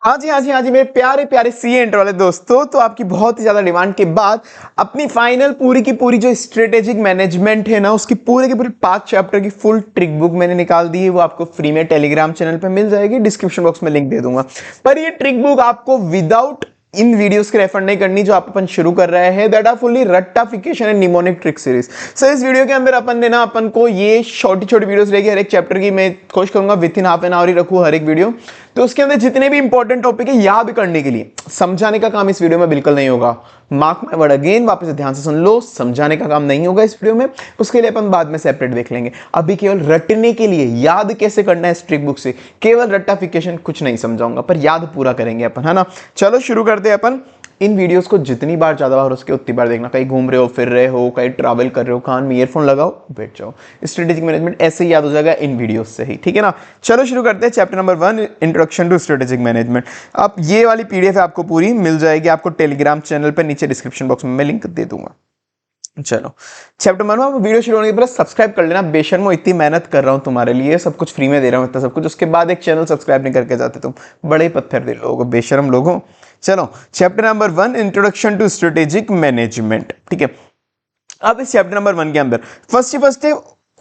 हाँ जी, हाँ जी, हाँ जी, मेरे प्यारे प्यारे सीए इंटर वाले दोस्तों, तो आपकी बहुत ही ज्यादा डिमांड के बाद अपनी फाइनल पूरी की पूरी जो स्ट्रेटेजिक मैनेजमेंट है ना, उसकी पूरे की पूरी 5 चैप्टर की फुल ट्रिक बुक मैंने निकाल दी है। वो आपको फ्री में टेलीग्राम चैनल पे मिल जाएगी, डिस्क्रिप्शन बॉक्स में लिंक दे दूंगा। पर ये ट्रिक बुक आपको विदाउट इन वीडियोस के रेफर नहीं करनी जो आप अपन शुरू कर रहे हैं, दैट आर फुल्ली रट्टाफिकेशन and mnemonic trick series. Sir इस वीडियो के अंदर अपन ने ना, अपन को ये छोटी छोटी वीडियोस रहेगी, हर एक चैप्टर की मैं कोशिश करूंगा within half an hour ही रखूं हर एक वीडियो। तो उसके अंदर जितने भी इंपॉर्टेंट टॉपिक है याद करने के लिए, समझाने का काम इस वीडियो में बिल्कुल नहीं होगा। मार्क माय वर्ड अगेन, वापस से ध्यान से सुन लो, समझाने का काम नहीं होगा इस वीडियो में। उसके लिए अपन बाद में सेपरेट देख लेंगे। अभी केवल रटने के लिए, याद कैसे करना है स्ट्रिक बुक से, केवल रट्टाफिकेशन कुछ नहीं समझाऊंगा, पर याद पूरा करेंगे अपन, है ना। चलो शुरू करते हैं अपन। इन वीडियोस को जितनी बार ज्यादा बार उसके उतनी बार देखना। कहीं घूम रहे हो, फिर रहे हो, कहीं ट्रैवल कर रहे हो, कान में ईयरफोन लगाओ, बैठ जाओ। स्ट्रेटेजिक मैनेजमेंट ऐसे ही याद हो जाएगा इन वीडियोस से ही, ठीक है ना। चलो शुरू करते हैं। Chapter number 1, introduction to strategic management. अब ये वाली पीडीएफ आपको पूरी मिल जाएगी आपको टेलीग्राम चैनल पर, नीचे डिस्क्रिप्शन बॉक्स में मैं लिंक दे दूंगा। चलो चैप्टर नंबर 1, वीडियो शुरू होने के पहले सब्सक्राइब कर लेना। बेशर्मो, इतनी मेहनत कर रहा हूं तुम्हारे लिए, सब कुछ फ्री में दे रहा हूं, इतना सब कुछ, उसके बाद एक चैनल सब्सक्राइब नहीं करके जाते तुम, बड़े पत्थर दे लोगों, बेशरम लोगों। चलो chapter number 1, introduction to strategic management, ठीक है। अब इस चैप्टर नंबर 1 के अंदर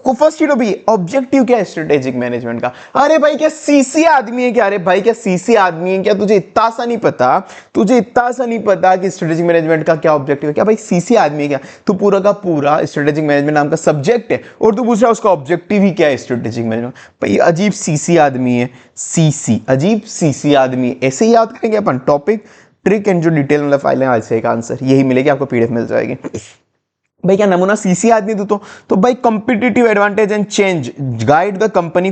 फर्स्ट ही तो भी ऑब्जेक्टिव क्या है स्ट्रेटेजिक मैनेजमेंट का। अरे भाई क्या सीसी आदमी है क्या? अरे भाई क्या सीसी आदमी है क्या? तुझे इतना सा नहीं पता, तुझे इतना सा नहीं पता कि स्ट्रेटेजिक मैनेजमेंट का क्या ऑब्जेक्टिव है क्या? भाई सीसी आदमी है क्या? तू पूरा का पूरा स्ट्रेटेजिक मैनेजमेंट नाम का सब्जेक्ट है और तू पूछ रहा है उसका ऑब्जेक्टिव ही क्या है स्ट्रेटेजिक मैनेजमेंट। भाई अजीब सीसी आदमी है, सीसी अजीब सीसी आदमी है, ऐसे ही याद करेंगे अपन। टॉपिक, ट्रिक एंड जो डिटेल मतलब फाइल है, आज से एक आंसर यही मिलेगी आपको, पीडीएफ मिल जाएगी। भाई क्या नमूना सीसी आदमी तो भाई competitive advantage and change, guide the company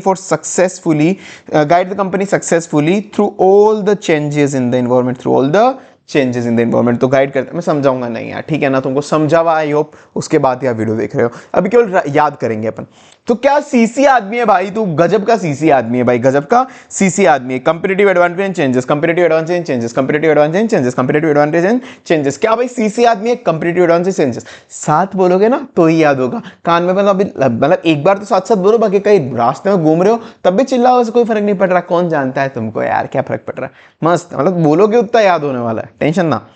successfully through all the changes in the environment, through all the changes in the environment. तो गाइड करते, मैं समझाऊंगा नहीं यार, ठीक है ना, तुमको समझा हुआ आई होप, उसके बाद यार वीडियो देख रहे हो। अभी केवल याद करेंगे अपन। तो क्या सीसी आदमी है भाई, तू गजब का सीसी आदमी है भाई, गजब का सीसी आदमी है। Comparative advantage and changes, comparative advantage and changes, comparative advantage and changes, comparative advantage and changes. क्या भाई सीसी आदमी है, कंपैरेटिव एडवांटेज चेंजेस, साथ बोलोगे ना तो ही याद होगा। कान में मतलब एक बार तो साथ साथ बोलो, बाकी कहीं रास्ते में घूम रहे हो तब भी चिल्लाओ, कोई फर्क नहीं पड़ रहा। कौन जानता है तुमको यार, क्या फर्क पड़ रहा है, मस्त मतलब बोलोगे उतना याद होने वाला है, टेंशन ना।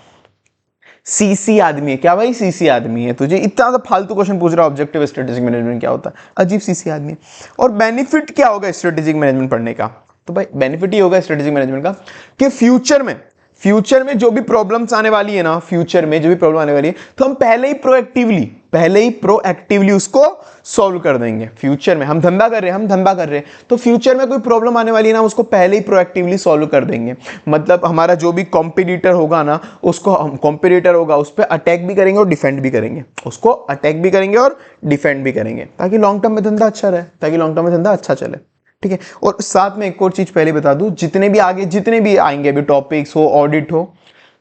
सीसी आदमी है क्या भाई? सीसी आदमी है, तुझे इतना सा फालतू क्वेश्चन पूछ रहा है ऑब्जेक्टिव स्ट्रेटेजिक मैनेजमेंट क्या होता है, अजीब सीसी आदमी है। और बेनिफिट क्या होगा स्ट्रेटेजिक मैनेजमेंट पढ़ने का? तो भाई बेनिफिट ही होगा स्ट्रेटेजिक मैनेजमेंट का कि फ्यूचर में जो भी प्रॉब्लम्स आने वाली है ना, फ्यूचर में जो भी प्रॉब्लम आने वाली है, तो हम पहले ही प्रोएक्टिवली उसको सॉल्व कर देंगे। फ्यूचर में हम धंधा कर रहे हैं, तो फ्यूचर में कोई प्रॉब्लम आने वाली है ना, उसको पहले ही प्रोएक्टिवली सॉल्व कर देंगे। मतलब हमारा जो भी कॉम्पिटिटर होगा ना, उसको हम कॉम्पिटिटर होगा उस पर अटैक भी करेंगे और डिफेंड भी करेंगे, उसको अटैक भी करेंगे और डिफेंड भी करेंगे, ताकि लॉन्ग टर्म में धंधा अच्छा रहे, ताकि लॉन्ग टर्म में धंधा अच्छा चले, ठीक है। और साथ में एक और चीज पहले बता दूं, जितने भी आएंगे अभी टॉपिक्स हो, ऑडिट हो,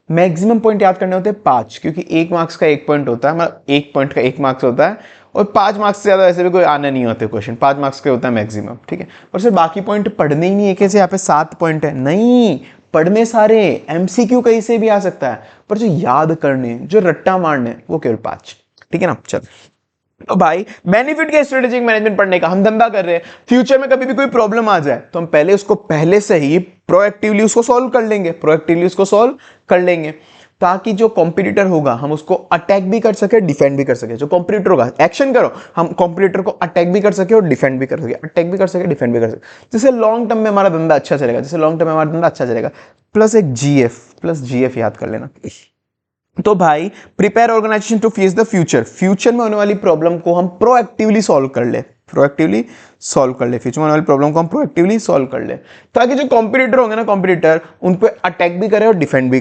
मैक्सिमम पॉइंट याद करने होते हैं 5, क्योंकि 1 मार्क्स का 1 पॉइंट होता है, मतलब 1 पॉइंट का 1 मार्क्स होता है, और 5 मार्क्स से ज्यादा वैसे भी कोई आने नहीं होते क्वेश्चन, 5 मार्क्स के होता है मैक्सिमम, ठीक है। और सिर्फ बाकी पॉइंट पढ़ने ही नहीं है, कैसे यहाँ पे 7 पॉइंट है, नहीं पढ़ने सारे, एमसीक्यू कहीं से भी आ सकता है, पर जो याद करने, जो रट्टा मारने, वो केवल 5, ठीक है ना। चल तो भाई बेनिफिट क्या स्ट्रेटेजिक मैनेजमेंट पढ़ने का? हम धंधा कर रहे हैं, फ्यूचर में कभी भी कोई प्रॉब्लम आ जाए तो हम पहले से ही प्रोएक्टिवली उसको सॉल्व कर लेंगे, ताकि जो कॉम्पिटिटर होगा हम उसको अटैक भी कर सके, डिफेंड भी कर सके। जो कॉम्पिटिटर होगा, एक्शन करो, हम कॉम्पिटिटर को अटैक भी कर सके और डिफेंड भी कर सके, डिफेंड भी कर सके, जिससे लॉन्ग टर्म में हमारा धंधा अच्छा चलेगा। प्लस जीएफ याद कर लेना। तो भाई prepare organisation to face the future में होने वाली प्रॉब्लम को हम प्रोएक्टिवली सॉल्व कर ले, फ्यूचर में होने वाली प्रॉब्लम को हम प्रोएक्टिवली सॉल्व कर ले, ताकि जो कॉम्पिटिटर होंगे ना, कॉम्पिटिटर उन पे अटैक भी करे और डिफेंड भी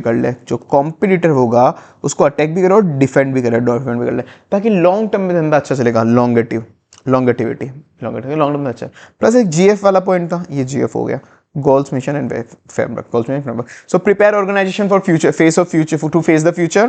कर ले, जो कॉम्पिटिटर होगा उसको अटैक भी करे और डिफेंड भी कर ले, ताकि लॉन्ग टर्म में धंधा अच्छा चलेगा, लॉन्गेटिविटी लॉन्ग टर्म में अच्छा। प्लस एक जीएफ वाला पॉइंट था, ये जीएफ हो गया, goals mission and framework. So prepare organization for future to face the future,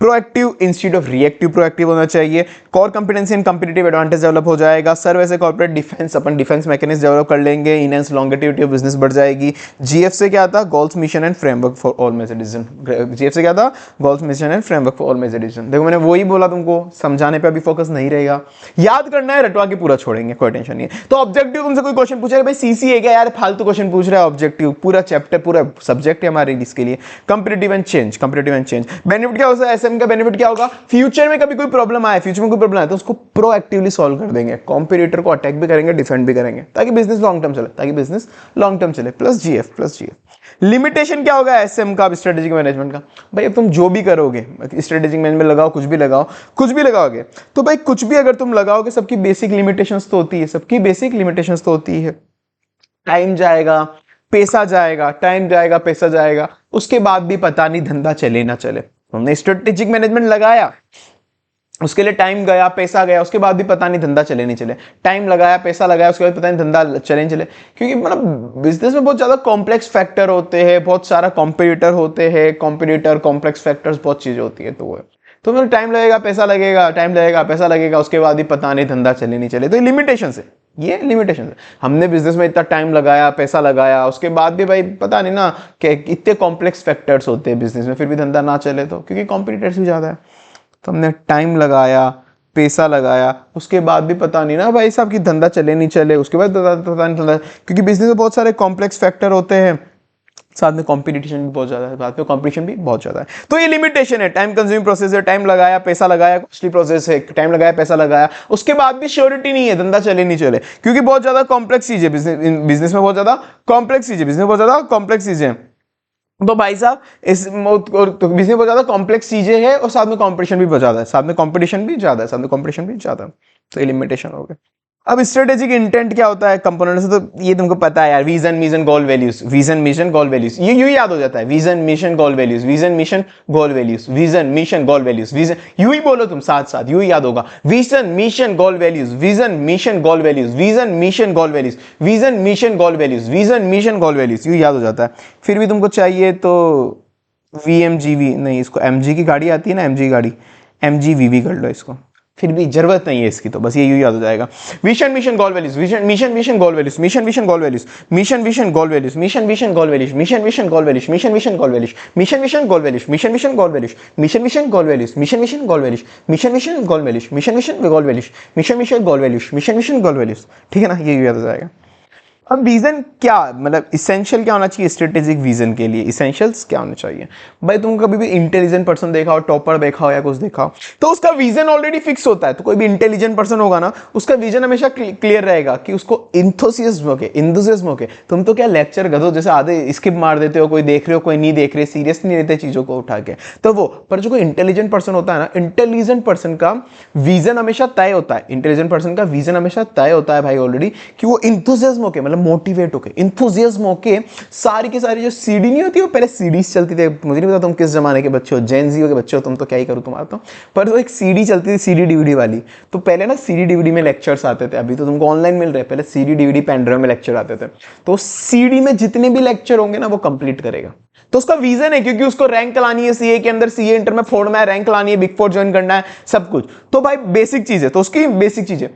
proactive instead of reactive, proactive होना चाहिए। core competency and competitive advantage develop हो जाएगा। Serve as a corporate defence, अपन defence mechanism develop कर लेंगे, enhance longevity of business बढ़ जाएगी। GF से क्या था? Goals mission and framework for all major decision. GF से क्या था? Goals mission and framework for all major decision. देखो मैंने वही बोला, तुमको समझाने पे अभी फोकस नहीं रहेगा, याद करना है, रटवा के पूरा छोड़ेंगे, कोई टेंशन नहीं है। तो ऑब्जेक्टिव तुमसे कोई क्वेश्चन पूछेगा, भाई सीसी है क्या यार, फालतू क्वेश्चन पूछ रहे रहा है ऑब्जेक्टिव, पूरा चैप्टर पूरा सब्जेक्ट है हमारे इसके लिए। Comparative and change, comparative and change benefit क्या होगा, एसएम का बेनिफिट क्या होगा, फ्यूचर में कभी कोई प्रॉब्लम आए, फ्यूचर में कोई प्रॉब्लम आए तो उसको प्रोएक्टिवली सॉल्व कर देंगे, कॉम्पिटिटर को अटैक भी करेंगे, डिफेंड भी करेंगे, ताकि बिजनेस लॉन्ग टर्म चले, ताकि बिजनेस लॉन्ग टर्म चले। Plus GF, plus GF. Limitation क्या होगा एसएम का, स्ट्रेटेजिक मैनेजमेंट का, भाई अब तुम जो भी करोगे स्ट्रेटेजिक मैनेजमेंट लगाओ, कुछ भी लगाओ, कुछ भी लगाओगे तो भाई कुछ भी अगर तुम लगाओगे सबकी बेसिक लिमिटेशंस तो होती है, सबकी बेसिक लिमिटेशंस तो होती है। टाइम जाएगा, पैसा जाएगा, टाइम जाएगा, पैसा जाएगा, उसके बाद भी पता नहीं धंधा चले ना चले। हमने स्ट्रेटेजिक मैनेजमेंट लगाया, उसके लिए टाइम गया, पैसा गया, उसके बाद भी पता नहीं धंधा चले नहीं चले। टाइम लगाया, पैसा लगाया, उसके बाद पता नहीं धंधा चले नहीं चले, क्योंकि मतलब बिजनेस में बहुत ज्यादा कॉम्प्लेक्स फैक्टर होते हैं, बहुत सारा कॉम्पिटिटर होते हैं, कॉम्पिटिटर, कॉम्प्लेक्स फैक्टर्स, बहुत चीजें होती है। तो वो तो मतलब टाइम लगेगा, पैसा लगेगा, टाइम लगेगा, पैसा लगेगा, उसके बाद भी पता नहीं धंधा चले नहीं चले। तो ये लिमिटेशन है, ये लिमिटेशन है। हमने बिजनेस में इतना टाइम लगाया, पैसा लगाया, उसके बाद भी भाई पता नहीं ना कि इतने कॉम्प्लेक्स फैक्टर्स होते हैं बिजनेस में, फिर भी धंधा ना चले तो, क्योंकि कॉम्पिटिटर्स भी ज्यादा है। तो हमने टाइम लगाया, पैसा लगाया, उसके बाद भी पता नहीं ना भाई साहब कि धंधा चले नहीं चले, उसके बाद पता नहीं चला, क्योंकि बिजनेस में बहुत सारे कॉम्प्लेक्स फैक्टर होते हैं, साथ में कंपटीशन भी बहुत ज्यादा है, साथ में कंपटीशन भी बहुत ज्यादा है। तो ये लिमिटेशन है, टाइम कंज्यूमिंग प्रोसेस है, टाइम लगाया, पैसा लगाया, कॉस्टली प्रोसेस है, टाइम लगाया, पैसा लगाया, उसके बाद भी श्योरिटी नहीं है धंधा चले नहीं चले, क्योंकि बहुत ज्यादा कॉम्प्लेक्स चीज है बिजनेस में, बहुत ज्यादा कॉम्प्लेक्स चीज है बिजनेस में, बहुत ज्यादा कॉम्प्लेक्स चीजें हैं। तो भाई साहब इस बिजनेस बहुत ज्यादा कॉम्प्लेक्स चीजें हैं और साथ में कंपटीशन भी बहुत ज्यादा है, साथ में कंपटीशन भी ज्यादा है, साथ में कंपटीशन भी ज्यादा है। तो ये लिमिटेशन हो गया। अब स्ट्रेटेजिक इंटेंट क्या होता है कंपोनेंट से, तो ये तुमको पता है यार, विजन मिशन गोल वैल्यूज, विजन मिशन गोल वैल्यूज, ये यूं याद हो जाता है, विजन मिशन गोल वैल्यूज, विजन मिशन गोल वैल्यूज, विजन मिशन गोल वैल्यूज, विजन यूं ही बोलो तुम साथ साथ, यूं ही याद होगा, विजन मिशन गोल वैल्यूज, विजन मिशन गोल वैल्यूज, विजन मिशन गोल वैल्यूज, विजन मिशन गोल वैल्यूज, विजन मिशन गोल वैल्यूज, यूं याद हो जाता है। फिर भी तुमको चाहिए तो VMGV नहीं, इसको MG की गाड़ी आती है ना, MG गाड़ी, MGVV कर लो इसको, फिर भी जरूरत नहीं है इसकी, तो बस ये यूं याद हो जाएगा। विजन मिशन गोल वैल्यूज, विजन मिशन मिशन गोल वैल्यूज, मिशन मिशन गोल वैल्यूज, मिशन विशन गोल वैल्यूज, मिशन विशन गोल वैल्यूज, मिशन विशन गोल वैल्यूज, मिशन विशन गोल वैल्यूज, मिशन विशन गोल वैल्यूज, मिशन विशन गोल वैल्यूज, मिशन विशन गोल वैल्यूज, मिशन विशन गोल values, mission vision गोल values, mission vision गोल values, mission vision गोल values, mission vision गोल values, ठीक है ना, ये याद हो जाएगा। अब vision क्या मतलब इसेंशियल क्या होना चाहिए स्ट्रेटेजिक विजन के लिए, इसेंशियल्स क्या होने चाहिए। भाई तुम कभी भी इंटेलिजेंट पर्सन देखा हो, टॉपर देखा हो या कुछ देखा हो, तो उसका विजन ऑलरेडी फिक्स होता है। तो कोई भी इंटेलिजेंट पर्सन होगा ना, उसका विजन हमेशा क्लियर रहेगा कि उसको इंथुसियाज्म होके तुम तो क्या लेक्चर गधो जैसे आधे स्किप मार देते हो, कोई देख रहे हो कोई नहीं देख रहे, सीरियस नहीं लेते चीजों को उठा के, तो वो पर जो कोई इंटेलिजेंट पर्सन होता है ना, इंटेलिजेंट पर्सन का विजन हमेशा तय होता है, इंटेलिजेंट पर्सन का विजन हमेशा तय होता है भाई ऑलरेडी, कि वो इंथुसियाज्म होके मोटिवेट होके, इंथुसियाज्म होके सारी की सारी जो सीडी नहीं होती, वो पहले सीडीज चलती थी, मुझे नहीं पता तुम किस जमाने के बच्चे हो, जेन जी के बच्चे हो तुम, तो क्या ही करूं तुम्हारा तो, पर वो एक सीडी चलती थी, सीडी डीवीडी वाली। तो पहले ना सीडी डीवीडी में लेक्चर्स आते थे, अभी तो तुमको ऑनलाइन मिल रहे हैं, पहले सीडी डीवीडी पेन ड्राइव में लेक्चर आते थे। तो सीडी में जितने भी लेक्चर होंगे ना वो कंप्लीट करेगा, तो उसका विजन है, क्योंकि उसको रैंक लानी है सीए के अंदर, सीए इंटर में फोड़ना है, रैंक लानी है, बिग फोर ज्वाइन करना है, सब कुछ। तो भाई बेसिक चीज है, तो उसकी बेसिक चीज है।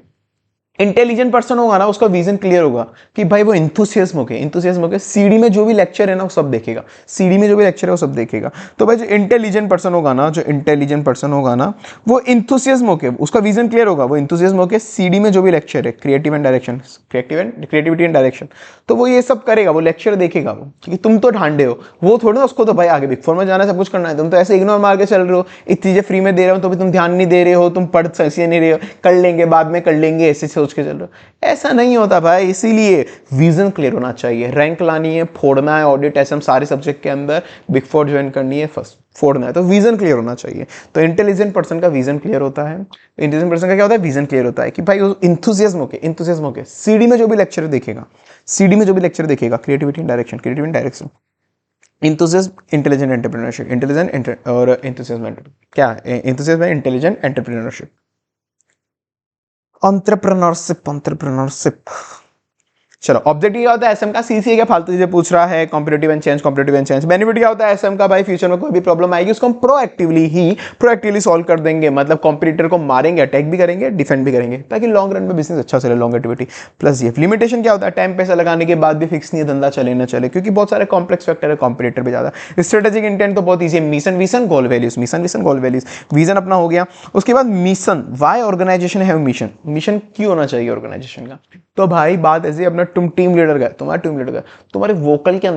इंटेलिजेंट पर्सन होगा ना, उसका विजन क्लियर होगा कि भाई वो इंथुसियाज्म होके सीडी में जो भी लेक्चर है ना वो सब देखेगा, सीडी में जो भी लेक्चर है वो सब देखेगा। तो भाई जो इंटेलिजेंट पर्सन होगा ना, जो इंटेलिजेंट पर्सन होगा ना, वो इंथुसियाज्म होके, उसका विजन क्लियर होगा, वो इंथुसियाज्म होके सीडी में जो भी लेक्चर है, क्रिएटिविटी एंड डायरेक्शन, तो वो ये सब करेगा, वो लेक्चर देखेगा वो, क्योंकि तुम तो ढांडे हो, वो थोड़ा ना उसको तो भाई आगे बिग फोर में जाना है, सब कुछ करना है, तुम तो ऐसे इग्नोर मार के चल रहे हो, इतनी चीजें फ्री में दे रहे हो तो भी तुम ध्यान नहीं दे रहे हो, तुम पढ़ सही नहीं रहे हो, कर लेंगे बाद में कर लेंगे ऐसे सोच के चल रहे हो, ऐसा नहीं होता भाई। इसीलिए विजन क्लियर होना चाहिए, रैंक लानी है, फोड़ना है, ऑडिट एसएम सारे सब्जेक्ट के अंदर, बिग फोर ज्वाइन करनी है, फर्स्ट फोड़ना है, तो विजन क्लियर होना चाहिए। तो इंटेलिजेंट पर्सन का विजन क्लियर होता है, इंटेलिजेंट पर्सन का क्या होता है, विजन क्लियर होता है कि भाई इंथुसियाज्म होके सीडी में जो भी लेक्चर देखेगा, सीडी में जो भी लेक्चर देखेगा, creativity and direction, enthusiasm, intelligent entrepreneurship, intelligent और इंथुसियाज्म क्या है, इंथुसियाज्म है, इंटेलिजेंट एंटरप्रेन्योरशिप, एंटरप्रेन्योरशिप। चलो ऑब्जेक्टिव क्या होता है एसएम का, सीसीए क्या फालतू चीजें पूछ रहा है, कॉम्पिटिटिव एंड चेंज। बेनिफिट क्या होता है एसएम का, भाई फ्यूचर में कोई भी प्रॉब्लम आएगी उसको हम प्रोएक्टिवली सॉल्व कर देंगे, मतलब कॉम्पिटिटर को मारेंगे, अटैक भी करेंगे, डिफेंड भी करेंगे, ताकि लॉन्ग रन में बिजनेस अच्छा चले, लॉन्गेटिविटी। प्लस ये लिमिटेशन क्या होता है, टाइम पैसा लगाने के बाद भी फिक्स नहीं है धंधा चले ना चले, क्योंकि बहुत सारे कॉम्प्लेक्स फैक्टर है, कॉम्पिटिटर भी ज्यादा। स्ट्रेटेजिक इंटेंट तो बहुत ईजी है, मिशन विजन गोल वैल्यूज, विजन अपना हो गया। उसके बाद मिशन, वाई ऑर्गेनाइजेशन है मिशन, मिशन क्यों होना चाहिए ऑर्गेनाइजेशन का, तो भाई बात ऐसे अपना तुम टीम लीडर गए, तुम्हारे वोकल के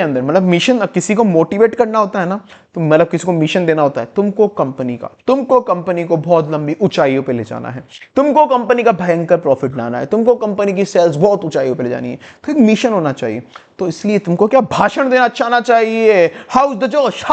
अंदर मतलब मिशन, किसी को मोटिवेट करना होता है ना, तो मतलब किसी को मिशन देना होता है, तुमको कंपनी को बहुत लंबी ऊंचाइयों पे ले जाना है, तुमको कंपनी का भयंकर प्रॉफिट लाना है, तुमको कंपनी की सेल्स बहुत ऊंचाइयों पे ले जानी है, तो एक मिशन होना चाहिए। तो इसलिए तुमको क्या भाषण देना अच्छा आना चाहिए, हाउस द जोश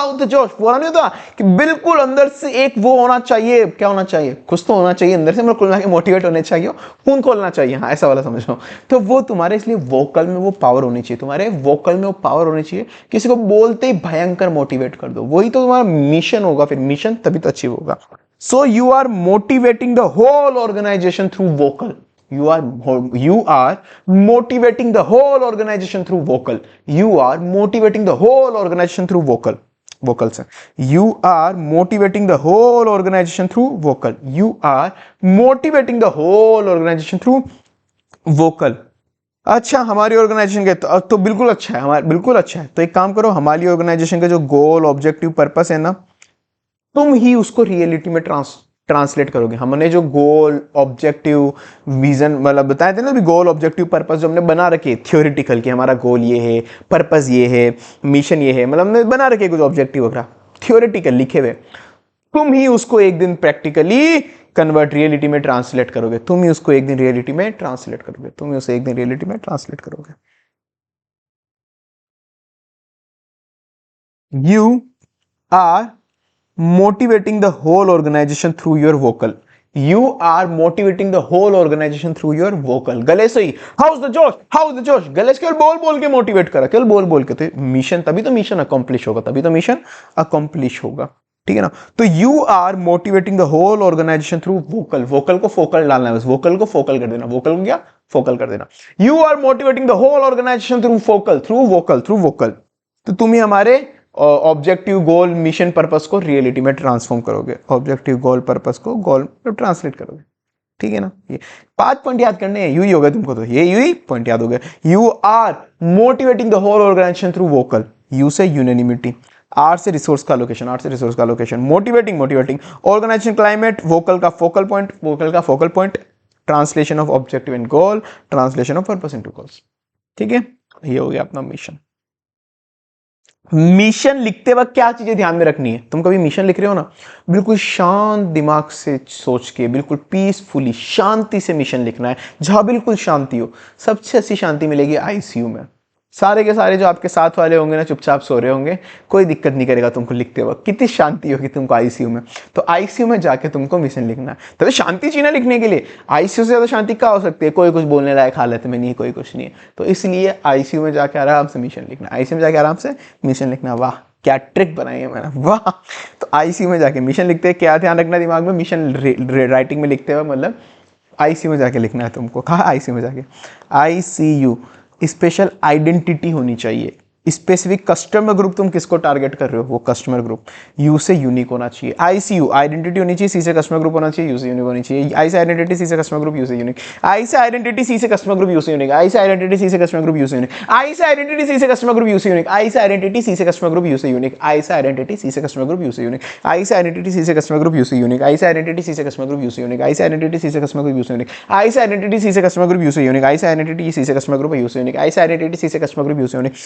बोला नहीं होता कि बिल्कुल अंदर से एक वो होना चाहिए, क्या होना चाहिए, कुछ तो होना चाहिए अंदर से, मतलब कुल के मोटिवेट होने चाहिए, खून खोलना चाहिए, हाँ ऐसा वाला समझो। तो वो तुम्हारे इसलिए वोकल में वो पावर होनी चाहिए, तुम्हारे वोकल में वो पावर होनी चाहिए, किसी को बोलते ही भयंकर मोटिवेट कर दो, वही तो तुम्हारा मिशन होगा, फिर मिशन तभी तो अचीव होगा। So you are motivating the whole organisation through vocal, you are motivating the whole organization through vocal, you are motivating the whole organization through vocal से you are motivating the whole organization through vocal, you are motivating the whole organization through vocal। अच्छा, हमारी organisation के तो बिल्कुल अच्छा है, हमारा बिल्कुल अच्छा है। तो एक काम करो, हमारी ऑर्गेनाइजेशन का जो गोल ऑब्जेक्टिव पर्पस है ना, तुम ही उसको रियलिटी में ट्रांसलेट करोगे। हमने जो गोल ऑब्जेक्टिव विजन मतलब बताए थे ना, भी गोल ऑब्जेक्टिव पर्पस जो हमने बना रखे थियोरिटिकल कि हमारा गोल ये है, पर्पस ये है, मिशन ये है, मतलब हमने बना रखे कुछ ऑब्जेक्टिव वगैरह थियोरिटिकल लिखे हुए, तुम ही उसको एक दिन प्रैक्टिकली कन्वर्ट रियलिटी में ट्रांसलेट करोगे, तुम ही उसको एक दिन रियलिटी में ट्रांसलेट करोगे, तुम ही उसे एक दिन रियलिटी में ट्रांसलेट करोगे। You are motivating the whole organization through your vocal, you are motivating the whole organization through your vocal। गले से ही हाउस द जोश गले से केवल बोल बोल के मोटिवेट करा, केवल बोल बोल के, तो मिशन तभी तो मिशन अकम्प्लिश होगा, तभी तो मिशन अकम्प्लिश होगा, ठीक है ना। तो you are motivating the whole organisation through vocal, vocal को फोकल डालना है बस, वोकल को फोकल कर देना, वोकल को क्या फोकल कर देना। You are motivating the whole organisation through vocal, तो तुम ही हमारे ऑब्जेक्टिव गोल मिशन पर्पस को रियलिटी में ट्रांसफॉर्म करोगे, ऑब्जेक्टिव गोल पर्पस को गोल में ट्रांसलेट करोगे, ठीक है ना। ये 5 पॉइंट याद करने हैं, यू ही होगा तुमको, तो ये यू ही पॉइंट याद हो गया। You are motivating the whole organisation through vocal, U से यूनानिमिटी, आर से रिसोर्स का location, motivating organization climate, vocal का focal point, translation of objective and goal, translation of purpose into goals, ठीक है। ये हो गया अपना मिशन। मिशन लिखते वक्त क्या चीजें ध्यान में रखनी है, तुम कभी मिशन लिख रहे हो ना, बिल्कुल शांत दिमाग से सोच के, बिल्कुल पीसफुली शांति से मिशन लिखना है, जहां बिल्कुल शांति हो। सबसे अच्छी शांति मिलेगी आईसीयू में, सारे के सारे जो आपके साथ वाले होंगे ना चुपचाप सो रहे होंगे, कोई दिक्कत नहीं करेगा तुमको लिखते वक्त, कितनी शांति होगी तुमको आईसीयू में। तो आईसीयू में जाके तुमको मिशन लिखना है, तभी शांति चाहिए ना लिखने के लिए, आईसीयू से ज्यादा शांति क्या हो सकती है, कोई कुछ बोलने लायक हालत में नहीं है, कोई कुछ नहीं है, तो इसलिए आईसीयू में जाके आराम से मिशन लिखना, आईसीयू में जाके आराम से मिशन लिखना। वाह क्या ट्रिक बनाई है मैंने, वाह। तो आईसीयू में जाके मिशन लिखते हैं, क्या ध्यान रखना दिमाग में, मिशन राइटिंग में लिखते हुए मतलब आईसीयू में जाके लिखना है तुमको। कहा आईसीयू में जाके, आईसीयू स्पेशल आइडेंटिटी होनी चाहिए, स्पेसिफिक कस्टमर ग्रुप, तुम किसको टारगेट कर रहे हो वो कस्टमर ग्रुप, यू से यूनिक होना चाहिए, आईसीयू आइडेंटिटी होनी चाहिए, सी से कस्टमर ग्रुप होना चाहिए, यू से यूनिक होनी चाहिए, आई से आइडेंटिटी, सी से कस्टमर ग्रुप, यू से यूनिक, आई से आइडेंटिटी, सी से कस्टमर ग्रुप, यू से यूनिक, आई से आइडेंटिटी, सी से कस्टमर ग्रुप, यू से यूनिक, आई से आइडेंटिटी, सी से कस्टमर ग्रुप, यू से यूनिक, आई से आइडेंटिटी, सी से कस्टमर ग्रुप, यू से यूनिक, आई से आइडेंटिटी, सी से कस्टमर ग्रुप, यू से यूनिक, आई से आइडेंटिटी, सी से कस्टमर ग्रुप, यू से यूनिक, आई से आइडेंटिटी, सी से कस्टमर ग्रुप, यू से यूनिक, आई से आइडेंटिटी, सी से कस्टमर ग्रुप, यू से यूनिक, आई से आइडेंटिटी, सी से कस्टमर ग्रुप, यू से यूनिक, आई से आइडेंटिटी, सी से कस्टमर ग्रुप, यू से यूनिक, आई से आइडेंटिटी, सी से कस्टमर ग्रुप, यू से यूनिक,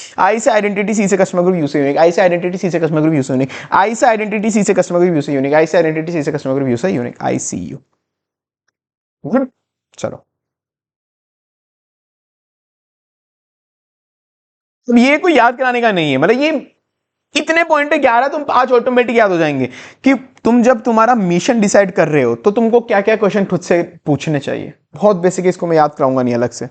आई से आइडेंटिटी, सी से कस्टमर ग्रुप, यू से यूनिक, आई से आइडेंटिटी, सी से कस्टमर ग्रुप, यू से यूनिक, आई से आइडेंटिटी, सी से कस्टमर ग्रुप, यू से यूनिक, आई से आइडेंटिटी, सी से कस्टमर ग्रुप, यू से यूनिक, आईसीयू। गुड, चलो तो ये कोई याद कराने का नहीं है, मतलब ये इतने पॉइंट है 11, तुम 5 ऑटोमेटिक याद हो जाएंगे कि तुम जब तुम्हारा मिशन डिसाइड कर रहे हो तो तुमको क्या क्या क्वेश्चन खुद से पूछने चाहिए। बहुत बेसिक है, इसको मैं याद कराऊंगा नहीं अलग से।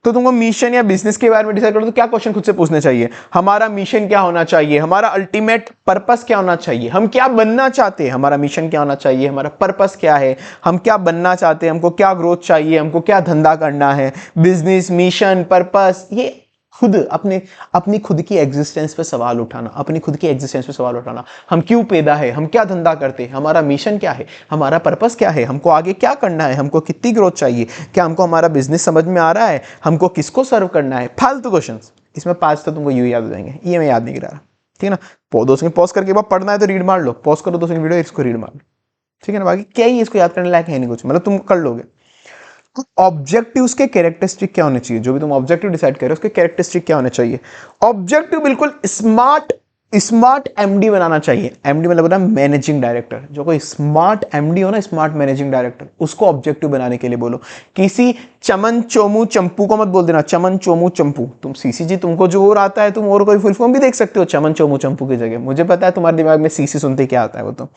तो तुमको मिशन या बिजनेस के बारे में डिसाइड करो तो क्या क्वेश्चन खुद से पूछने चाहिए, हमारा मिशन क्या होना चाहिए, हमारा अल्टीमेट पर्पस क्या होना चाहिए, हम क्या बनना चाहते हैं, हमारा मिशन क्या होना चाहिए, हमारा पर्पस क्या है, हम क्या बनना चाहते हैं, हमको क्या ग्रोथ चाहिए, हमको क्या धंधा करना है, बिजनेस, मिशन, पर्पस, ये खुद अपनी खुद की एग्जिस्टेंस पे सवाल उठाना, अपनी खुद की एग्जिस्टेंस पे सवाल उठाना, हम क्यों पैदा है, हम क्या धंधा करते हैं, हमारा मिशन क्या है, हमारा पर्पस क्या है, हमको आगे क्या करना है, हमको कितनी ग्रोथ चाहिए, क्या हमको हमारा बिजनेस समझ में आ रहा है, हमको किसको सर्व करना है, फालतू क्वेश्चंस। इसमें 5 तो तुमको यूं याद हो जाएंगे, ये मैं याद नहीं करा रहा, ठीक है ना। 2 सेकंड पॉज करके बाद पढ़ना है तो रीड मार लो, पॉज करो 2 सेकंड वीडियो, इसको रीड मार लो, ठीक है ना। बाकी क्या ही इसको याद करने लायक है नहीं कुछ, मतलब तुम कर लोगे। ऑब्जेक्टिव उसके कैरेक्टरिस्टिक क्या होने चाहिए, जो भी तुम ऑब्जेक्टिव डिसाइड कर रहे हो उसके कैरेक्टरिस्टिक क्या होने चाहिए। ऑब्जेक्टिव बिल्कुल स्मार्ट स्मार्ट एमडी बनाना चाहिए। एमडी मतलब होता है मैनेजिंग डायरेक्टर। जो कोई स्मार्ट एमडी हो ना, स्मार्ट मैनेजिंग डायरेक्टर, उसको ऑब्जेक्टिव बनाने के लिए बोलो। किसी चमन चोमू चंपू को मत बोल देना, चमन चोमू चंपू। तुम सीसीजी, तुमको जो और आता है तुम और कोई फुल फॉर्म भी देख सकते हो चमन चोमू चंपू की जगह। मुझे पता है तुम्हारे दिमाग में सीसी सुनते क्या आता है वो। तो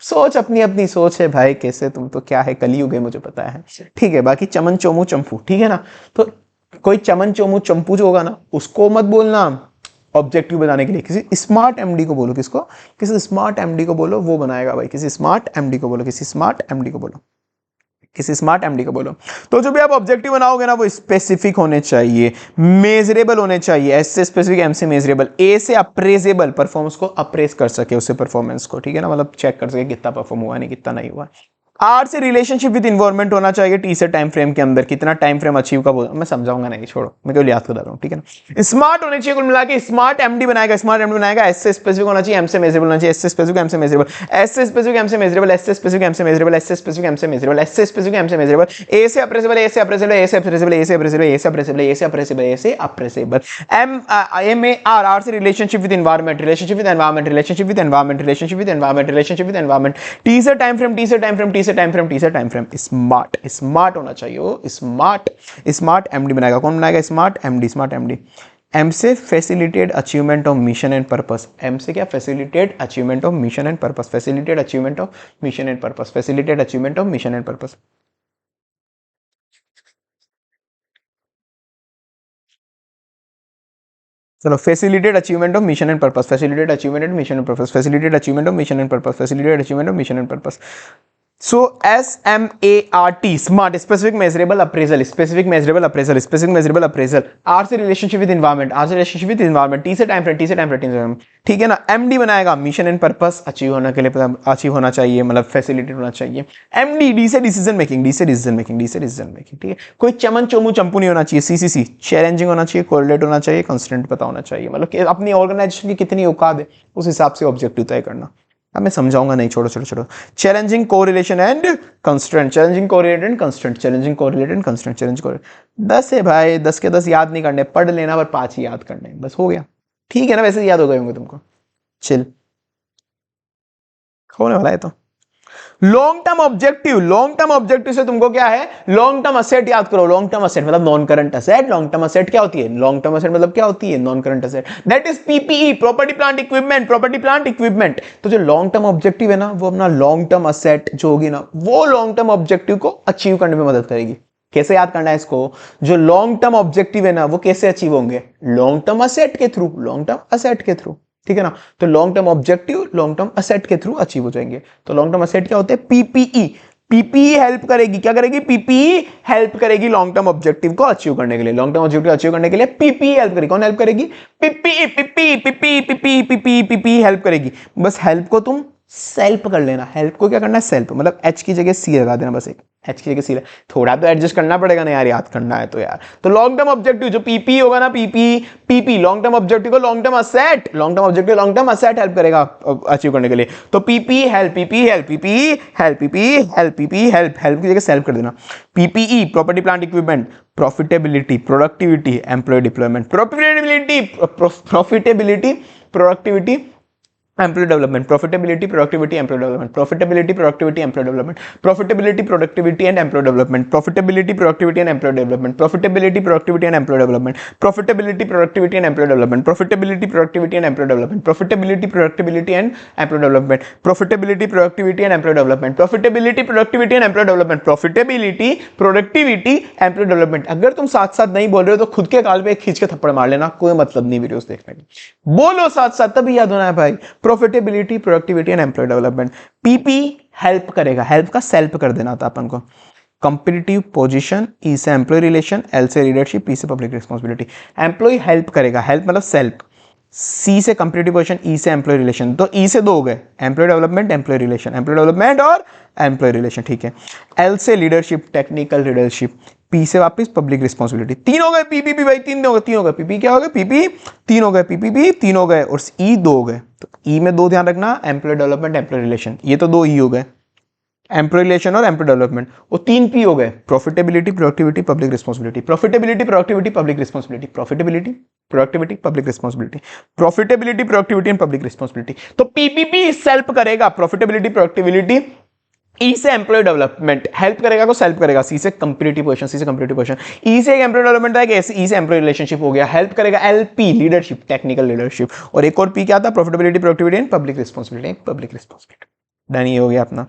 सोच, अपनी अपनी सोच है भाई, कैसे तुम तो क्या है, कलयुग है मुझे पता है, ठीक है। बाकी चमन चोमू चंपू, ठीक है ना। तो कोई चमन चोमू चंपू जो होगा ना, उसको मत बोलना ऑब्जेक्टिव बनाने के लिए। किसी स्मार्ट एमडी को बोलो। किसको? किसी स्मार्ट एमडी को बोलो, वो बनाएगा भाई। किसी स्मार्ट एमडी को बोलो, किसी स्मार्ट एमडी को बोलो, किसी स्मार्ट एमडी को बोलो। तो जो भी आप ऑब्जेक्टिव बनाओगे ना, वो स्पेसिफिक होने चाहिए, मेजरेबल होने चाहिए। एस से स्पेसिफिक, एम से मेजरेबल, ए से अप्रेजेबल, परफॉर्मेंस को अप्रेस कर सके, उससे परफॉर्मेंस को, ठीक है ना, मतलब चेक कर सके कितना परफॉर्म हुआ, नहीं कितना नहीं हुआ। आर से रिलेशनशिप विद इन्वायरमेंट होना चाहिए। टी से टाइम फ्रेम के अंदर कितना टाइम फ्रेम अचीव का बोल, मैं समझाऊंगा नहीं, छोड़ो, मैं केवल याद कर रहा हूं, ठीक है ना। स्मार्ट होने चाहिए, कुल मिला के स्मार्ट एमडी बनाएगा। स्मार्ट एमडी बनाएगा। एस से स्पेसिफिक होना चाहिए, एम से मेजरेबल होना चाहिए। एस से स्पेसिफिक, एम से मेजरेबल, एस से स्पेसिफिक, एम से मेजरेबल, एस से स्पेसिफिक, एम से मेजरेबल, एस से स्पेसिफिक, एम से मेजरेबल, एस से स्पेसिफिक, एम से मेजरेबल, ए से अप्रेसेबल, ए से अप्रेसेबल, ए से अप्रेसेबल, ए से अप्रेसेबल, ए से अप्रेसेबल, ए से अप्रेसेबल, ए से appraisable. M M A R, R से relationship with environment, relationship with environment, relationship with environment, relationship with environment, relationship with environment. T से time frame, T से time frame, T से time frame, T से time frame. Smart, smart होना चाहिए वो, smart. Smart MD बनाएगा। कौन बनाएगा? Smart MD, smart MD. M से facilitate achievement of mission and purpose. M से क्या? Facilitate achievement of mission and purpose, facilitate achievement of mission and purpose, facilitate achievement of mission and purpose. चलो, facilitate achievement of mission and purpose, facilitate achievement of mission and purpose, facilitate achievement of mission and purpose, facilitate achievement of mission and purpose. So SMART, smart, specific measurable appraisal, specific measurable appraisal, specific measurable appraisal। R से relationship with environment, R से relationship with environment, T से time frame, T से time frame, ठीक है ना। MD बनाएगा, mission and purpose achieve होने के लिए, अचीव होना चाहिए, मतलब फैसिलिटेट होना चाहिए। MD, D से डिसीजन मेकिंग, D से डिसीजन मेकिंग, D से डिसीजन मेकिंग, ठीक है। कोई चमन चोमू चंपू नहीं होना चाहिए। CCC, चैलेंजिंग होना चाहिए, कोरिलेट होना चाहिए, कंस्टेंट पता होना चाहिए, मतलब कि अपनी ऑर्गेनाइजेशन की कितनी औकात है उस हिसाब से ऑब्जेक्टिव तय करना। अब मैं समझाऊंगा नहीं, छोड़ो छोड़ो छोड़ो। Challenging correlation and constraint, challenging correlated and constraint, challenging correlated and constraint, challenge correlated. 10 है भाई, 10 के 10 याद नहीं करने, पढ़ लेना, पर 5 ही याद करने, बस हो गया, ठीक है ना। वैसे याद हो गए होंगे तुमको, चिल होने वाला है। तो long term objective, long term objective से तुमको क्या है? लॉन्ग टर्म असेट याद करो। लॉन्ग टर्म असेट मतलब non current asset. Long term asset क्या होती है? लॉन्ग टर्म असेट मतलब क्या होती है? Non current asset. That is PPE, property plant equipment, property plant equipment. तो जो लॉन्ग टर्म ऑब्जेक्टिव है ना, वो अपना लॉन्ग टर्म असेट जो होगी ना, वो लॉन्ग टर्म ऑब्जेक्टिव को अचीव करने में मदद करेगी। कैसे याद करना है इसको? जो लॉन्ग टर्म ऑब्जेक्टिव है ना, वो कैसे अचीव होंगे? लॉन्ग टर्म असेट के थ्रू, लॉन्ग टर्म असेट के थ्रू, ठीक है ना। तो long term objective long term asset के थ्रू अचीव हो जाएंगे। तो लॉन्ग टर्म असेट क्या होते हैं? पीपीई। पीपीई हेल्प करेगी, क्या करेगी? पीपीई हेल्प करेगी लॉन्ग टर्म ऑब्जेक्टिव को अचीव करने के लिए। लॉन्ग टर्म ऑब्जेक्टिव अचीव करने के लिए पीपीई हेल्प करेगी। कौन हेल्प करेगी? PPE, PPE, PPE, PPE, PPE, PPE help करेगी। बस हेल्प को तुम सेल्फ कर लेना। हेल्प को क्या करना है? सेल्फ, मतलब एच की जगह सी लगा देना, बस एक एच की जगह सी। थोड़ा तो एडजस्ट करना पड़ेगा ना यार, याद करना है तो यार। तो लॉन्ग टर्म ऑब्जेक्टिव जो पीपी होगा ना, PP PP long term objective को long term asset, long term objective long term asset help करेगा अचीव करने के लिए। तो PP help, PP help, PP help, PP help, PP help, help की जगह सेल्फ कर देना। PPE property plant equipment, profitability, productivity, employee development, profitability, profitability, productivity, employee development, profitability, productivity, employee development, profitability, productivity, employee development, profitability, productivity and employee development, profitability, productivity and employee development, profitability, productivity and employee development, profitability, productivity and employee development, profitability, productivity and employee development, profitability, productivity and employee development, profitability, productivity and employee development, profitability, productivity and employee development, profitability, productivity, employee development। अगर तुम साथ साथ नहीं बोल रहे हो तो खुद के गाल पे खींच के थप्पड़ मार लेना, कोई मतलब नहीं वीडियोस देखने की। बोलो साथ साथ, तभी याद होना है भाई। Profitability, productivity and employ development. PP help करेगा, हेल्प का सेल्फ कर देना था अपन को। कंपटीटिव पोजीशन, ई से एम्प्लॉय रिलेशन, एल से लीडरशिप, पी से पब्लिक रिस्पॉन्सिबिलिटी। एम्प्लॉय हेल्प करेगा, हेल्प मतलब सेल्फ। सी से कंपटीटिव पोजीशन, ई से एम्प्लॉय रिलेशन, तो ई से 2 हो गए, employ development, employ relation, employ development और एम्प्लॉय रिलेशन, ठीक है। एल से लीडरशिप, टेक्निकल लीडरशिप, पी से वापस पब्लिक रिस्पॉन्सिबिलिटी। 3 हो गए पीपीपी भाई, 3 हो गए, 3 हो गए। पीपी क्या हो गए? पीपी 3 हो गए, पीपीपी 3 हो गए और ई 2 हो गए। तो ई में 2 ध्यान रखना, एम्प्लॉय डेवलपमेंट, एम्प्लॉय रिलेशन, ये तो 2 ई हो गए। एम्प्लॉय रिलेशन और एम्प्लॉय डेवलपमेंट, वो 3 P हो गए, profitability, productivity, public responsibility, profitability, productivity, public responsibility, profitability, productivity, public responsibility, profitability, productivity and public responsibility. तो पीपीपी हेल्प करेगा प्रोफिटेबिलिटी, प्रोडक्टिविटी, ई से एम्प्लॉय डेवलपमेंट हेल्प करेगा, को हेल्प करेगा, सी से कंपीटिटिव पोजीशन, सी से कंपीटिटिव पोजीशन, ई से एक एम्प्लॉय डेवलपमेंट है, ई से एम्प्लॉय रिलेशनशिप हो गया, हेल्प करेगा एलपी लीडरशिप, टेक्निकल लीडरशिप, और एक और पी क्या था, profitability, productivity and public responsibility, public responsibility. Done, ये हो गया अपना।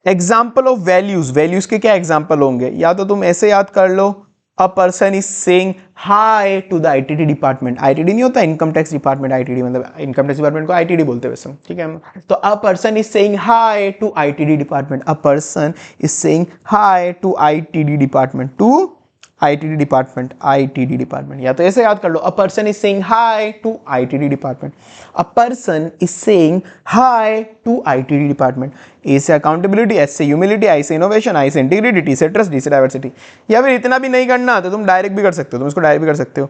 एग्जाम्पल ऑफ वैल्यूज, वैल्यूज के क्या एग्जाम्पल होंगे, या तो तुम ऐसे याद कर लो, a person is saying hi to the ITD department, ITD नहीं होता इनकम टैक्स डिपार्टमेंट, आईटीडी मतलब इनकम टैक्स डिपार्टमेंट को आईटीडी बोलते हैं वैसे, ठीक है। तो a person is saying hi to ITD department, a person is saying hi to ITD department, to ITD department, ITD department, या तो ऐसे याद कर लो, a person is saying hi to ITD department, a person is saying hi to ITD department. A से accountability, S से humility, I से innovation, I से इंटीग्रिटी, टी से ट्रस्ट, डी से डाइवर्सिटी। या फिर इतना भी नहीं करना तो तुम डायरेक्ट भी कर सकते हो, तुम इसको डायरेक्ट भी कर सकते हो,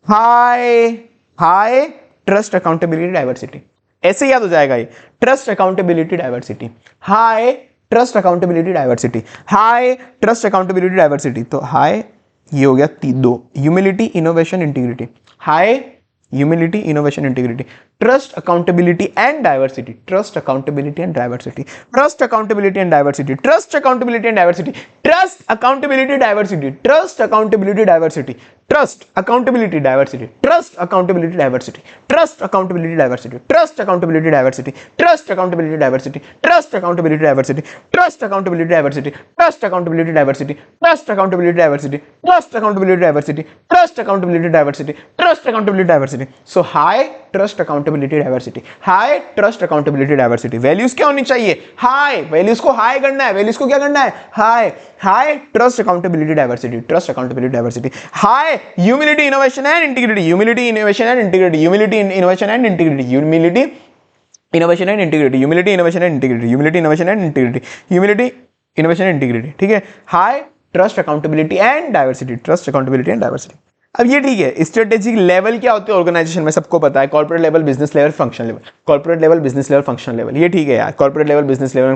high high trust, accountability, diversity, ऐसे याद हो जाएगा ये, trust, accountability, diversity, high trust, accountability, diversity, high trust, accountability, diversity. तो हाई ये हो गया दो, humility, innovation, integrity, high humility, innovation, integrity, trust, accountability and diversity, trust, accountability and diversity, trust, accountability and diversity, trust, accountability and diversity, trust, accountability, diversity, trust, accountability, diversity, trust, accountability, diversity, trust, accountability, diversity, trust, accountability, diversity, trust, accountability, diversity, trust, accountability, diversity, trust, accountability, diversity, trust, accountability, diversity, trust, accountability, diversity, trust, accountability, diversity, trust, accountability, diversity, trust, accountability, diversity, trust, accountability, diversity. So high trust, accountability, diversity, high trust, accountability, diversity. Values क्या होनी चाहिए, high, values को high करना है, values को क्या करना है, high, high trust, accountability, diversity, trust, accountability, diversity, high humility, innovation and integrity, humility, innovation and integrity, humility, innovation and integrity, humility, innovation and integrity, humility, innovation and integrity, humility, innovation and integrity, humility, innovation and integrity, ठीक है। High trust, accountability and diversity, trust, accountability and diversity. अब ये ठीक है, strategic level क्या होते हैं organisation में, सबको पता है, corporate level, business level, function level, corporate level, business level, function level, ये ठीक है यार, corporate level, business level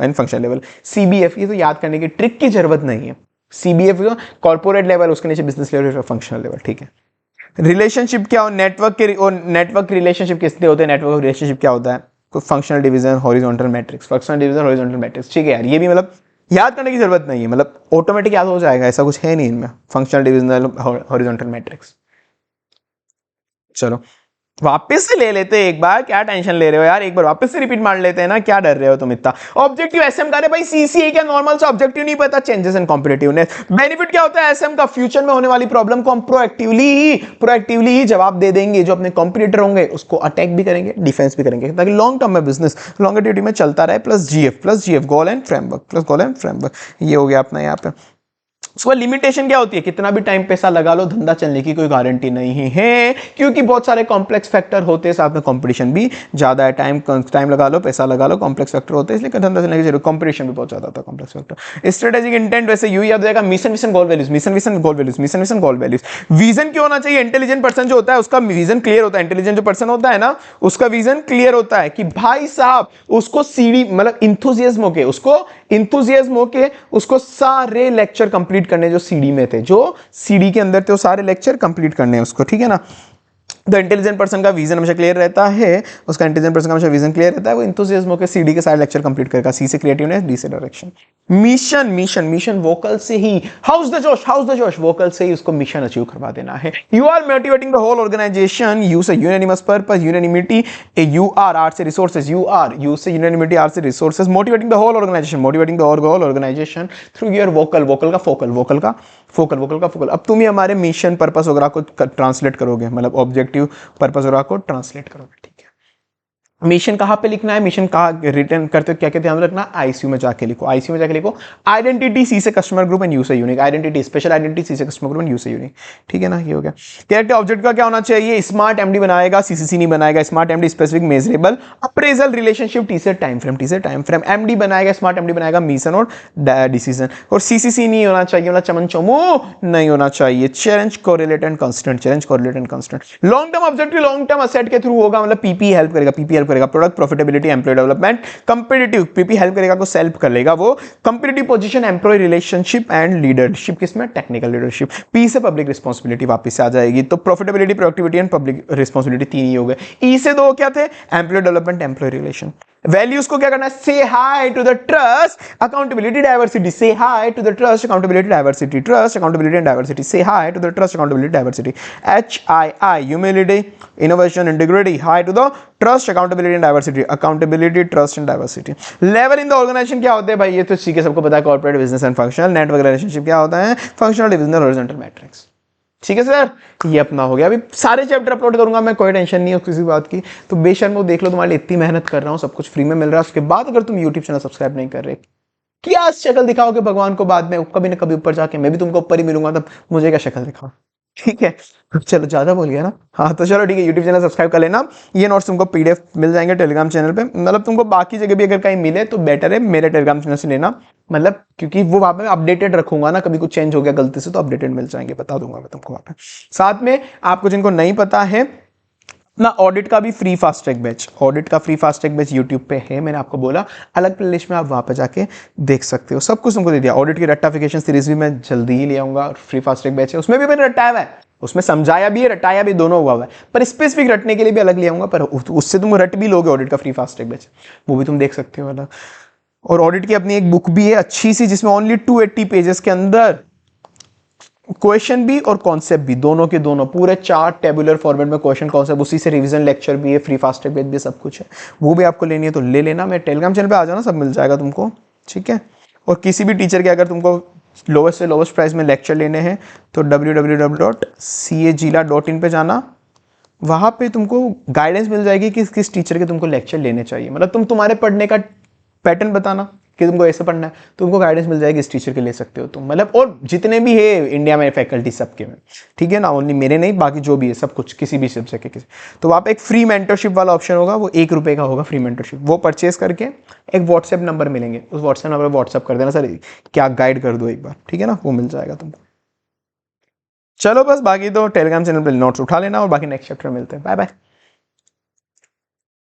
and function level. CBF, ये तो याद करने की ट्रिक की जरूरत नहीं है, सीबीएफ कॉर्पोरेट लेवल, उसके नीचे बिजनेस लेवल, फंक्शनल लेवल, ठीक है। रिलेशनशिप क्या हो, नेटवर्क के, और नेटवर्क रिलेशनशिप किससे होते हैं, नेटवर्क रिलेशनशिप क्या होता है, functional division, horizontal matrix, functional division, horizontal matrix, ठीक है यार, ये भी मतलब याद करने की जरूरत नहीं है, मतलब ऑटोमेटिक याद हो जाएगा, ऐसा कुछ है नहीं इनमें, फंक्शनल डिवीजन, हॉरिजॉन्टल मैट्रिक्स। चलो वापस से ले लेते हैं एक बार, क्या टेंशन ले रहे हो यार, एक बार वापस से रिपीट मार लेते हैं ना, क्या डर रहे हो तुम इतना। ऑब्जेक्टिव एसएम का भाई, सीसीए क्या नॉर्मल सा ऑब्जेक्टिव नहीं पता, चेंजेस एंड कॉम्पिटिटिवनेस। बेनिफिट क्या होता है एसएम का, फ्यूचर में होने वाली प्रॉब्लम को हम प्रोएक्टिवली ही जवाब दे देंगे, जो अपने कॉम्पिटिटर होंगे उसको अटैक भी करेंगे, डिफेंस भी करेंगे, ताकि लॉन्ग टर्म में बिजनेस लॉन्गेटिविटी में चलता रहे, plus GF goal and framework, plus goal and framework, ये हो गया अपना यहाँ पे। उसका लिमिटेशन क्या होती है, कितना भी टाइम पैसा लगा लो, धंधा चलने की कोई गारंटी नहीं है, क्योंकि बहुत सारे कॉम्प्लेक्स फैक्टर होते हैं, साथ में कंपटीशन भी ज्यादा है, टाइम लगा लो, पैसा लगा लो, कॉम्प्लेक्स फैक्टर होते हैं, इसलिए धंधा चलने की जरूरत, कंपटीशन भी बहुत ज्यादा होता है, कॉम्प्लेक्स फैक्टर। स्ट्रेटेजिक इंटेंट वैसे यू याद रहेगा, मिशन विजन गोल वैल्यूज, मिशन विजन गोल वैल्यूज, मिशन विजन गोल वैल्यूज। विजन क्यों होना चाहिए, इंटेलिजेंट पर्सन जो होता है उसका विजन क्लियर होता है, इंटेलिजेंट जो पर्सन होता है ना उसका विजन क्लियर होता है, कि भाई साहब उसको सीडी मतलब इंथुजियाज्म होके उसको सारे लेक्चर कंप्लीट करने जो सीडी में थे, जो सीडी के अंदर थे, वो सारे लेक्चर कंप्लीट करने हैं उसको, ठीक है ना। द इंटेलिजेंट पर्सन का विजन हमेशा क्लियर रहता है, उसका इंटेलिजेंट पर्सन का हमेशा विजन क्लियर रहता है, वो इंथुसियाज्म होकर सीडी के सारे लेक्चर कंप्लीट करेगा, सी से क्रिएटिवनेस, डी से डायरेक्शन। मिशन वोकल से ही, हाउस द जोश वोकल से ही उसको मिशन अचीव करवा देना है। You are motivating the whole organization, U से unanimous purpose, unanimity, U R से रिसोर्सेज, यू से यूनानिमिटी, आर से resources, motivating the whole organisation through your vocal का फोकल। अब तुम ही हमारे मिशन पर्पस वगैरह को ट्रांसलेट करोगे, मतलब ऑब्जेक्टिव पर्पस वगैरह को ट्रांसलेट करोगे, ठीक है। मिशन कहाँ पे लिखना है, मिशन कहाँ रिटर्न करते हो, क्या क्या ध्यान रखना, आईसीयू में जाके लिखो, आइडेंटिटी सी से कस्टमर ग्रुप एंड यू से यूनिक, आइडेंटिटी स्पेशल आइडेंटिटी सी से कस्टमर ग्रुप एंड यू से यूनिक, ठीक है ना, ये हो गया। कैरेक्टर ऑब्जेक्ट का क्या होना चाहिए, स्मार्ट एमडी बनाएगा, सीसीसी नहीं बनाएगा, smart MD specific measurable appraisal relationship, T से टाइम फ्रेम, एमडी बनाएगा, स्मार्ट एमडी बनाएगा मिशन और डिसीजन, और सीसीसी नहीं होना चाहिए, मतलब चमन चमो नहीं होना चाहिए, challenge correlate and constant, long term objective long term asset के थ्रू होगा, मतलब पीपी हेल्प करेगा, पीपी हेल्प करेगा, product profitability, employ development, competitive, PP help करेगा, को सेल्फ कर लेगा वो, competitive position, employ relationship and leadership, किसमें, टेक्निकल लीडरशिप, पी से पब्लिक रिस्पॉन्सिबिलिटी वापस से आ जाएगी, तो profitability, productivity and public responsibility 3 ही हो गए। ई से 2 क्या थे, employee development, employ relation. Values को क्या करना है, say hi to the trust, accountability, diversity, say hi to the trust, accountability, diversity, trust, accountability and diversity, say hi to the trust, accountability, diversity, HII, humility, innovation, integrity, hi to the trust, accountability and diversity, accountability, trust and diversity. Level in the organisation क्या होते हैं भाई, ये तो ठीक है, सबको पता है, corporate, business and functional. Network relationship क्या होता है, फंक्शनल, डिविजनल, हॉरिजॉन्टल मैट्रिक्स। ठीक है सर, ये अपना हो गया। अभी सारे चैप्टर अपलोड करूंगा मैं, कोई टेंशन नहीं है किसी बात की, तो बेशर्म वो देख लो, तुम्हारे लिए इतनी मेहनत कर रहा हूँ, सब कुछ फ्री में मिल रहा है। उसके बाद अगर तुम यूट्यूब चैनल सब्सक्राइब नहीं कर रहे, क्या शक्ल दिखाओगे भगवान को बाद में, कभी ना कभी ऊपर जाके मैं भी तुमको ऊपर ही मिलूंगा, तब मुझे क्या शक्ल दिखाओ। ठीक है, चलो ज्यादा बोल गया ना, हाँ तो चलो ठीक है, यूट्यूब चैनल सब्सक्राइब कर लेना। ये नोट्स तुमको PDF मिल जाएंगे टेलीग्राम चैनल पे, मतलब तुमको बाकी जगह भी अगर कहीं मिले तो बेटर है मेरे टेलीग्राम चैनल से लेना, मतलब क्योंकि वो वहां पे अपडेटेड रखूंगा ना, कभी कुछ चेंज हो गया गलती से तो अपडेटेड मिल जाएंगे, बता दूंगा मैं तुमको वहां पे। साथ में आपको जिनको नहीं पता है ना, ऑडिट का भी free fast track batch, audit का free fast track batch YouTube पे है, मैंने आपको बोला अलग प्लेलिस्ट में, आप वहां पे जाके देख सकते हो, सब कुछ तुमको दे दिया। ऑडिट की रट्टाफिकेशन सीरीज भी मैं जल्दी ही ले आऊंगा, फ्री फास्ट ट्रैक बैच है, उसमें भी मैंने रटाया हुआ है, उसमें समझाया भी है, रटाया भी, दोनों हुआ है, पर स्पेसिफिक रटने के लिए भी अलग ले आऊंगा, पर उससे तुम रट भी लोगे ऑडिट का फ्री फास्ट ट्रैक बैच, वो भी तुम देख सकते हो वाला। और ऑडिट की अपनी एक बुक भी है अच्छी सी, जिसमें ओनली 280 पेजेस के अंदर क्वेश्चन भी और कॉन्सेप्ट भी, दोनों के दोनों पूरे 4 टेबुलर फॉर्मेट में क्वेश्चन कॉन्सेप्ट, उसी से रिवीजन लेक्चर भी है, फ्री फास्ट ट्रैक बैच भी, सब कुछ है। वो भी आपको लेनी है तो ले लेना, मैं टेलीग्राम चैनल पे आ जाना, सब मिल जाएगा तुमको। ठीक है, और किसी भी टीचर के अगर तुमको लोवेस्ट से लोवेस्ट प्राइस में लेक्चर लेने हैं तो www.cagila.in पे जाना, वहां पे तुमको गाइडेंस मिल जाएगी कि किस टीचर के तुमको लेक्चर लेने चाहिए, मतलब तुम्हारे पढ़ने का पैटर्न बताना कि तुमको ऐसे पढ़ना है, तुमको गाइडेंस मिल जाएगी, इस टीचर के ले सकते हो तुम, मतलब और जितने भी है इंडिया में फैकल्टी सबके में, ठीक है ना, ओनली मेरे नहीं, बाकी जो भी है सब कुछ, किसी भी सब्जेक्ट के किसी। तो वहाँ पे एक फ्री मेंटरशिप वाला ऑप्शन होगा, वो 1 रुपये का होगा फ्री मेंटरशिप, वो परचेस करके एक व्हाट्सएप नंबर मिलेंगे, उस व्हाट्सएप नंबर पर व्हाट्सएप कर देना, सर क्या गाइड कर दो एक बार, ठीक है ना, वो मिल जाएगा तुमको। चलो बस, बाकी तो टेलीग्राम चैनल पर नोट्स उठा लेना, और बाकी नेक्स्ट चैप्टर मिलते हैं, बाय बाय।